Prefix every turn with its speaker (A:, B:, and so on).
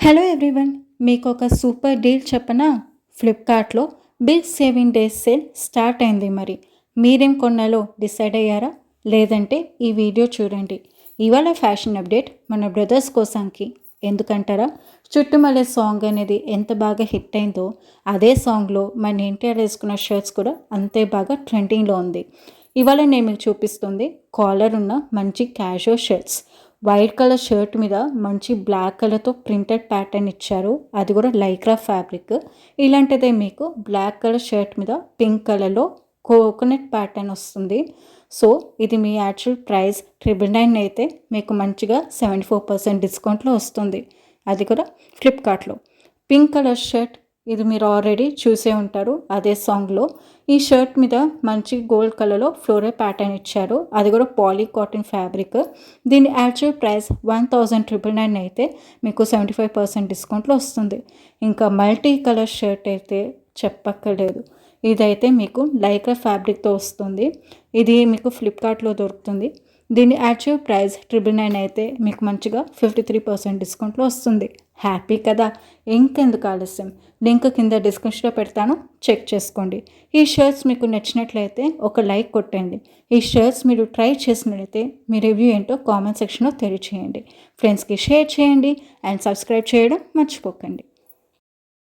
A: Hello everyone, మీకు ఒక super deal చెప్పనా? ఫ్లిప్కార్ట్లో big saving days sale start అయింది. మరి మీరేం కొన్నాలో డిసైడ్ అయ్యారా? లేదంటే ఈ వీడియో చూడండి. ఇవాళ ఫ్యాషన్ అప్డేట్ మన బ్రదర్స్ కోసంకి. ఎందుకంటారా? చుట్టుమల్లె సాంగ్ అనేది ఎంత బాగా హిట్ అయిందో అదే సాంగ్లో మన ఎన్టీఆర్ వేసుకున్న షర్ట్స్ కూడా అంతే బాగా ట్రెండింగ్లో ఉంది. ఇవాళ నేను మీకు చూపిస్తుంది కాలర్ ఉన్న మంచి casual shirts. White colour shirt మీద మంచి బ్లాక్ కలర్తో ప్రింటెడ్ ప్యాటర్న్ ఇచ్చారు, అది కూడా లైక్రా ఫ్యాబ్రిక్. ఇలాంటిదే మీకు బ్లాక్ కలర్ షర్ట్ మీద పింక్ కలర్లో కోకోనట్ ప్యాటర్న్ వస్తుంది. సో ఇది మీ యాక్చువల్ ప్రైస్ 999 అయితే మీకు మంచిగా 74% డిస్కౌంట్లో వస్తుంది, అది కూడా ఫ్లిప్కార్ట్లో. పింక్ కలర్ షర్ట్ ఇది మీరు ఆల్రెడీ చూసే ఉంటారు అదే సాంగ్లో. ఈ షర్ట్ మీద మంచి గోల్డ్ కలర్లో ఫ్లోరల్ ప్యాటర్న్ ఇచ్చారు, అది కూడా పాలీ కాటన్ ఫ్యాబ్రిక్. దీని యాక్చువల్ ప్రైస్ 1999 అయితే మీకు 75% డిస్కౌంట్లో వస్తుంది. ఇంకా మల్టీ కలర్ షర్ట్ అయితే చెప్పక్కర్లేదు. ఇదైతే మీకు లైక్రా ఫ్యాబ్రిక్తో వస్తుంది. ఇది మీకు ఫ్లిప్కార్ట్లో దొరుకుతుంది. దీని యాక్చువల్ ప్రైస్ 999 అయితే మీకు మంచిగా 53% డిస్కౌంట్లో వస్తుంది. హ్యాపీ కదా? ఇంకెందుకు ఆలస్యం, లింక్ కింద డిస్క్రిప్షన్లో పెడతాను, చెక్ చేసుకోండి. ఈ షర్ట్స్ మీకు నచ్చినట్లయితే ఒక లైక్ కొట్టండి. ఈ షర్ట్స్ మీరు ట్రై చేసినట్లయితే మీ రివ్యూ ఏంటో కామెంట్ సెక్షన్లో తెలియచేయండి. ఫ్రెండ్స్కి షేర్ చేయండి అండ్ సబ్స్క్రైబ్ చేయడం మర్చిపోకండి.